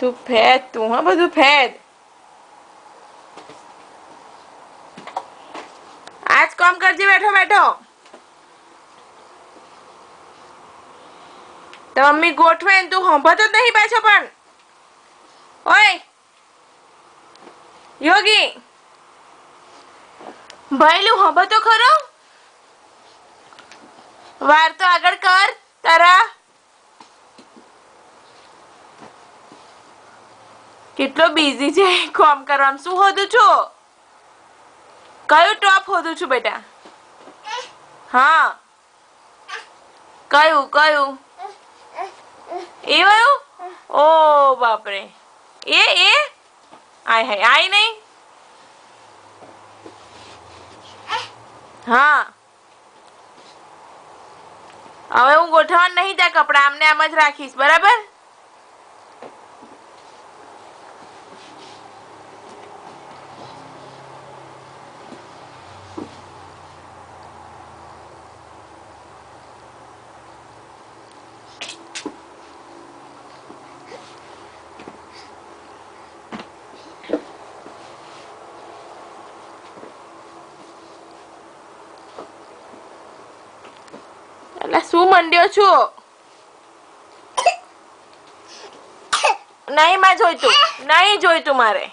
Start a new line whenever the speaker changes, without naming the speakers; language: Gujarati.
તું ફેદ તું હા બધું ફેદ આજ કામ કરજે બેઠો બેઠો તો મમ્મી ગોઠવે ને તું સાંભળતો જ નહીં પાછો પણ ઓય યોગી ભાઈલું સાંભળતો ખરો વાર તો આગળ કર તારા કેટલો બિઝી છે કામ કરવામાં શું હોદું છું કયું ટોપ હોદું છું બેટા હા કયું કયું એ વાયું ઓ બાપરે એ આય હાય આય નહીં હા હવે હું ગોઠવણ નહીં ત્યાં કપડા આમને આમ જ રાખીશ બરાબર એટલે શું મંડ્યો છું નહીં માં જોઈતું નહીં જોઈતું મારે